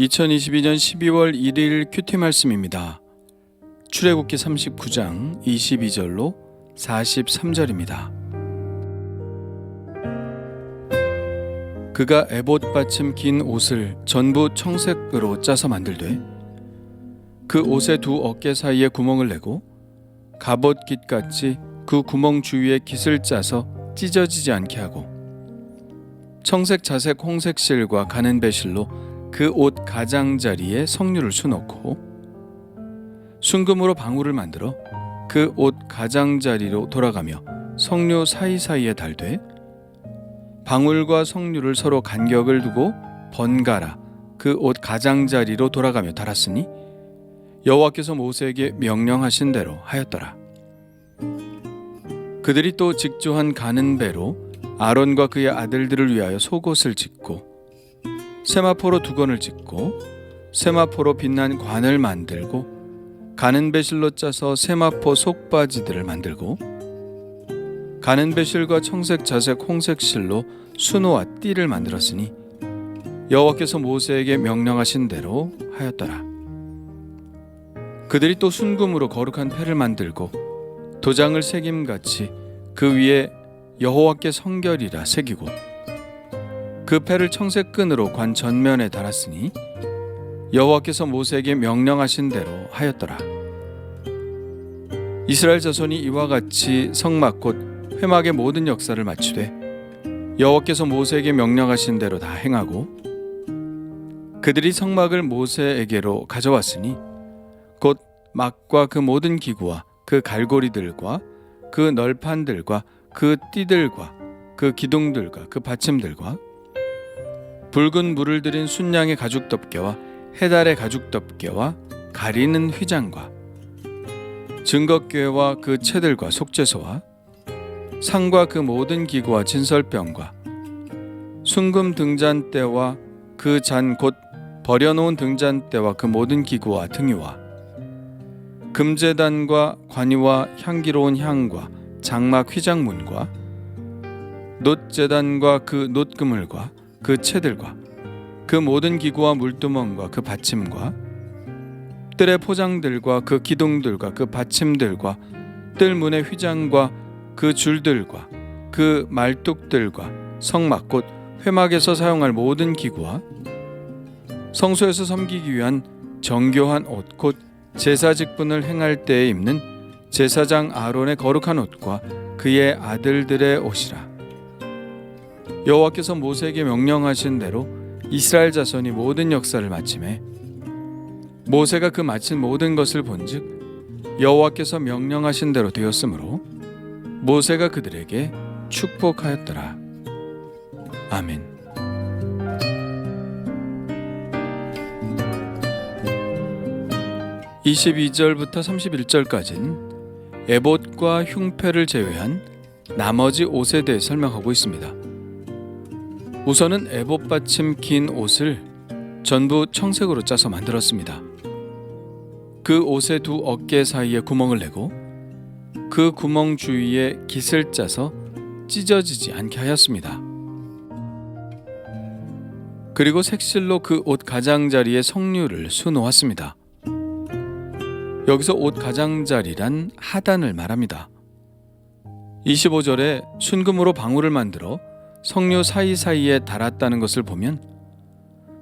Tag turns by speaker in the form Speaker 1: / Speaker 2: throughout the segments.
Speaker 1: 2022년 12월 1일 큐티 말씀입니다. 출애굽기 39장 22절로 43절입니다. 그가 에봇 받침 긴 옷을 전부 청색으로 짜서 만들되 그 옷의 두 어깨 사이에 구멍을 내고 갑옷깃같이 그 구멍 주위에 깃을 짜서 찢어지지 않게 하고 청색, 자색, 홍색 실과 가는 배실로 그 옷 가장자리에 성류를 수놓고 순금으로 방울을 만들어 그 옷 가장자리로 돌아가며 성류 사이사이에 달되 방울과 성류를 서로 간격을 두고 번갈아 그 옷 가장자리로 돌아가며 달았으니 여호와께서 모세에게 명령하신 대로 하였더라. 그들이 또 직조한 가는 배로 아론과 그의 아들들을 위하여 속옷을 짓고 세마포로 두건을 짓고 세마포로 빛난 관을 만들고 가는 배실로 짜서 세마포 속바지들을 만들고 가는 배실과 청색, 자색, 홍색 실로 수노와 띠를 만들었으니 여호와께서 모세에게 명령하신 대로 하였더라. 그들이 또 순금으로 거룩한 패를 만들고 도장을 새김같이 그 위에 여호와께 성결이라 새기고 그 패를 청색 끈으로 관 전면에 달았으니 여호와께서 모세에게 명령하신 대로 하였더라. 이스라엘 자손이 이와 같이 성막 곧 회막의 모든 역사를 마치되 여호와께서 모세에게 명령하신 대로 다 행하고 그들이 성막을 모세에게로 가져왔으니 곧 막과 그 모든 기구와 그 갈고리들과 그 널판들과 그 띠들과 그 기둥들과 그 받침들과 붉은 물을 들인 순양의 가죽 덮개와 해달의 가죽 덮개와 가리는 휘장과 증거궤와 그 채들과 속죄소와 상과 그 모든 기구와 진설병과 순금 등잔대와 그 잔 곧 버려놓은 등잔대와 그 모든 기구와 등유와 금제단과 관이와 향기로운 향과 장막 휘장문과 놋제단과 그 놋그물과 그 채들과 그 모든 기구와 물두멍과 그 받침과 뜰의 포장들과 그 기둥들과 그 받침들과 뜰문의 휘장과 그 줄들과 그 말뚝들과 성막 곧 회막에서 사용할 모든 기구와 성소에서 섬기기 위한 정교한 옷 곧 제사 직분을 행할 때에 입는 제사장 아론의 거룩한 옷과 그의 아들들의 옷이라. 여호와께서 모세에게 명령하신 대로 이스라엘 자손이 모든 역사를 마치매 모세가 그 마친 모든 것을 본즉 여호와께서 명령하신 대로 되었으므로 모세가 그들에게 축복하였더라. 아멘. (22절부터 31절까지는) 에봇과 흉패를 제외한 나머지 옷에 대해 설명하고 있습니다. 우선은 에봇 받침 긴 옷을 전부 청색으로 짜서 만들었습니다. 그 옷의 두 어깨 사이에 구멍을 내고 그 구멍 주위에 깃을 짜서 찢어지지 않게 하였습니다. 그리고 색실로 그 옷 가장자리에 성류를 수놓았습니다. 여기서 옷 가장자리란 하단을 말합니다. 25절에 순금으로 방울을 만들어 성류 사이사이에 달았다는 것을 보면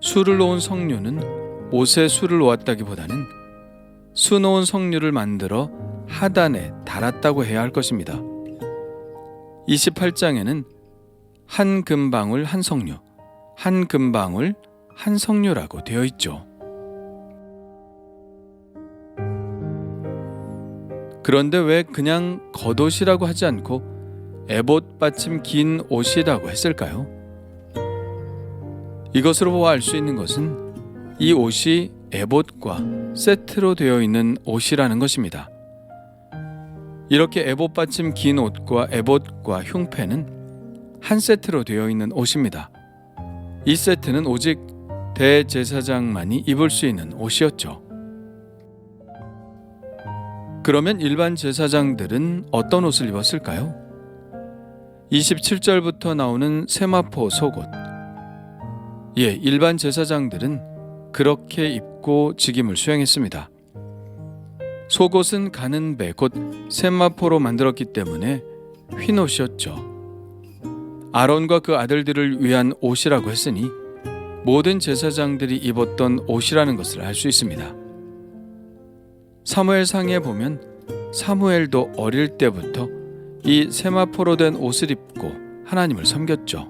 Speaker 1: 수를 놓은 성류는 옷에 수를 놓았다기보다는 수놓은 성류를 만들어 하단에 달았다고 해야 할 것입니다. 28장에는 한 금방울 한 성류, 한 금방울 한 성류라고 되어 있죠. 그런데 왜 그냥 겉옷이라고 하지 않고 에봇 받침 긴 옷이라고 했을까요? 이것으로 알 수 있는 것은 이 옷이 에봇과 세트로 되어 있는 옷이라는 것입니다. 이렇게 에봇 받침 긴 옷과 에봇과 흉패는 한 세트로 되어 있는 옷입니다. 이 세트는 오직 대제사장만이 입을 수 있는 옷이었죠. 그러면 일반 제사장들은 어떤 옷을 입었을까요? 27절부터 나오는 세마포 속옷. 일반 제사장들은 그렇게 입고 직임을 수행했습니다. 속옷은 가는 배 곧 세마포로 만들었기 때문에 흰 옷이었죠. 아론과 그 아들들을 위한 옷이라고 했으니 모든 제사장들이 입었던 옷이라는 것을 알 수 있습니다. 사무엘상에 보면 사무엘도 어릴 때부터 이 세마포로 된 옷을 입고 하나님을 섬겼죠.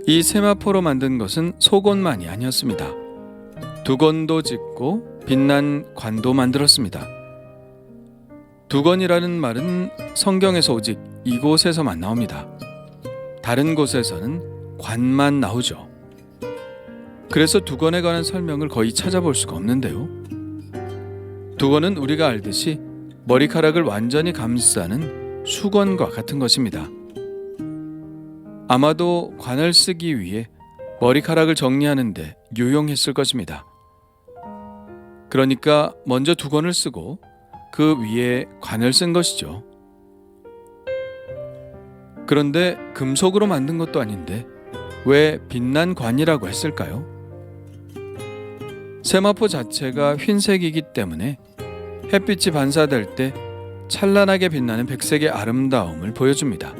Speaker 1: 이 세마포로 만든 것은 속옷만이 아니었습니다. 두건도 짓고 빛난 관도 만들었습니다. 두건이라는 말은 성경에서 오직 이곳에서만 나옵니다. 다른 곳에서는 관만 나오죠. 그래서 두건에 관한 설명을 거의 찾아볼 수가 없는데요. 두건은 우리가 알듯이 머리카락을 완전히 감싸는 수건과 같은 것입니다. 아마도 관을 쓰기 위해 머리카락을 정리하는 데 유용했을 것입니다. 그러니까 먼저 두건을 쓰고 그 위에 관을 쓴 것이죠. 그런데 금속으로 만든 것도 아닌데 왜 빛난 관이라고 했을까요? 세마포 자체가 흰색이기 때문에 햇빛이 반사될 때 찬란하게 빛나는 백색의 아름다움을 보여줍니다.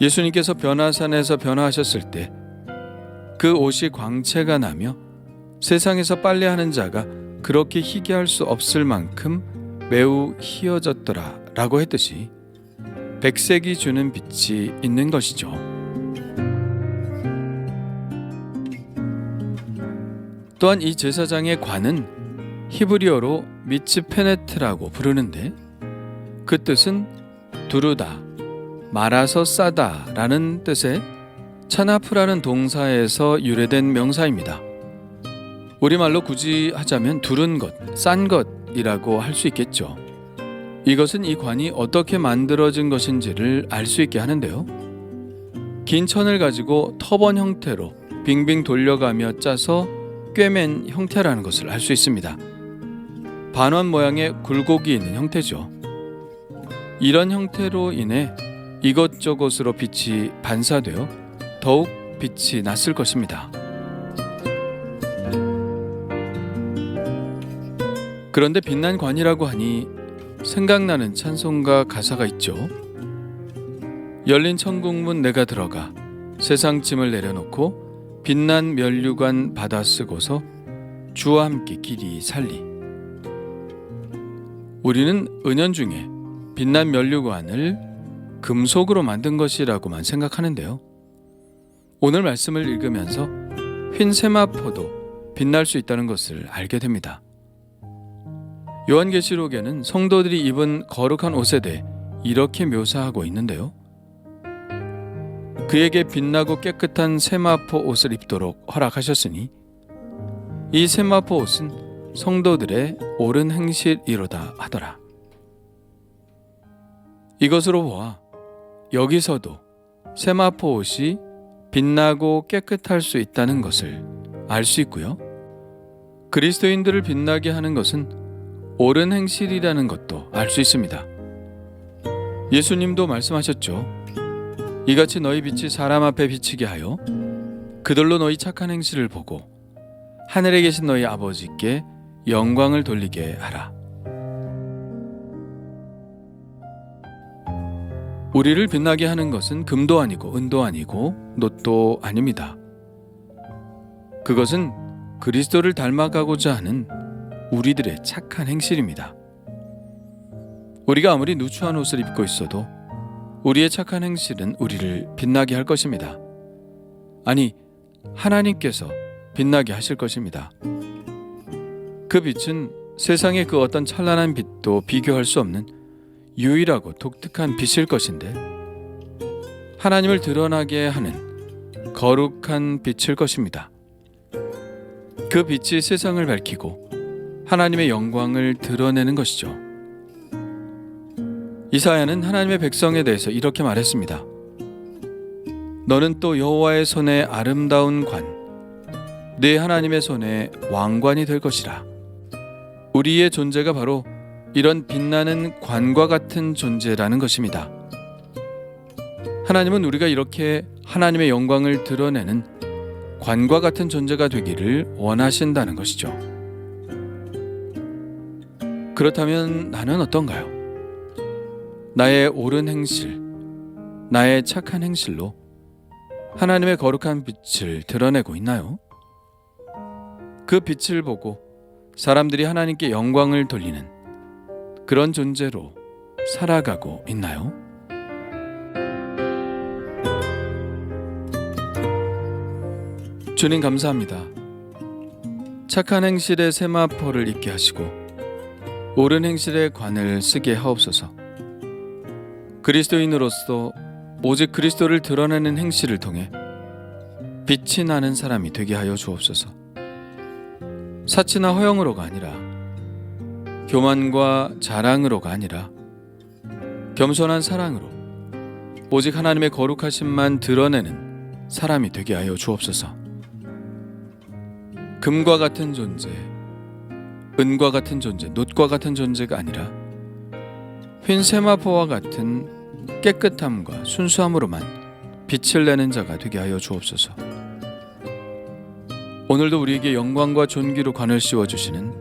Speaker 1: 예수님께서 변화산에서 변화하셨을 때 그 옷이 광채가 나며 세상에서 빨래하는 자가 그렇게 희게 할 수 없을 만큼 매우 희어졌더라 라고 했듯이 백색이 주는 빛이 있는 것이죠. 또한 이 제사장의 관은 히브리어로 미츠페네트라고 부르는데 그 뜻은 두르다, 말아서 싸다 라는 뜻의 차나프라는 동사에서 유래된 명사입니다. 우리말로 굳이 하자면 두른 것, 싼 것이라고 할 수 있겠죠. 이것은 이 관이 어떻게 만들어진 것인지를 알 수 있게 하는데요. 긴 천을 가지고 터번 형태로 빙빙 돌려가며 짜서 꿰맨 형태라는 것을 알 수 있습니다. 반원 모양의 굴곡이 있는 형태죠. 이런 형태로 인해 이것저것으로 빛이 반사되어 더욱 빛이 났을 것입니다. 그런데 빛난 관이라고 하니 생각나는 찬송가 가사가 있죠. 열린 천국문 내가 들어가 세상 짐을 내려놓고 빛난 면류관 받아 쓰고서 주와 함께 길이 살리. 우리는 은연중에 빛난 면류관을 금속으로 만든 것이라고만 생각하는데요. 오늘 말씀을 읽으면서 흰 세마포도 빛날 수 있다는 것을 알게 됩니다. 요한계시록에는 성도들이 입은 거룩한 옷에 대해 이렇게 묘사하고 있는데요. 그에게 빛나고 깨끗한 세마포 옷을 입도록 허락하셨으니 이 세마포 옷은 성도들의 옳은 행실이로다 하더라. 이것으로 보아 여기서도 세마포 옷이 빛나고 깨끗할 수 있다는 것을 알 수 있고요. 그리스도인들을 빛나게 하는 것은 옳은 행실이라는 것도 알 수 있습니다. 예수님도 말씀하셨죠. 이같이 너희 빛이 사람 앞에 비치게 하여 그들로 너희 착한 행실을 보고 하늘에 계신 너희 아버지께 영광을 돌리게 하라. 우리를 빛나게 하는 것은 금도 아니고 은도 아니고 놋도 아닙니다. 그것은 그리스도를 닮아가고자 하는 우리들의 착한 행실입니다. 우리가 아무리 누추한 옷을 입고 있어도 우리의 착한 행실은 우리를 빛나게 할 것입니다. 아니, 하나님께서 빛나게 하실 것입니다. 그 빛은 세상의 그 어떤 찬란한 빛도 비교할 수 없는 유일하고 독특한 빛일 것인데 하나님을 드러나게 하는 거룩한 빛일 것입니다. 그 빛이 세상을 밝히고 하나님의 영광을 드러내는 것이죠. 이사야는 하나님의 백성에 대해서 이렇게 말했습니다. 너는 또 여호와의 손에 아름다운 관, 네 하나님의 손에 왕관이 될 것이라. 우리의 존재가 바로 이런 빛나는 관과 같은 존재라는 것입니다. 하나님은 우리가 이렇게 하나님의 영광을 드러내는 관과 같은 존재가 되기를 원하신다는 것이죠. 그렇다면 나는 어떤가요? 나의 옳은 행실, 나의 착한 행실로 하나님의 거룩한 빛을 드러내고 있나요? 그 빛을 보고 사람들이 하나님께 영광을 돌리는 그런 존재로 살아가고 있나요? 주님 감사합니다. 착한 행실의 세마포를 입게 하시고 옳은 행실의 관을 쓰게 하옵소서. 그리스도인으로서 오직 그리스도를 드러내는 행실을 통해 빛이 나는 사람이 되게 하여 주옵소서. 사치나 허영으로가 아니라, 교만과 자랑으로가 아니라 겸손한 사랑으로 오직 하나님의 거룩하심만 드러내는 사람이 되게 하여 주옵소서. 금과 같은 존재, 은과 같은 존재, 놋과 같은 존재가 아니라 흰 세마포와 같은 깨끗함과 순수함으로만 빛을 내는 자가 되게 하여 주옵소서. 오늘도 우리에게 영광과 존귀로 관을 씌워주시는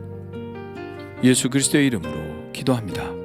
Speaker 1: 예수 그리스도의 이름으로 기도합니다.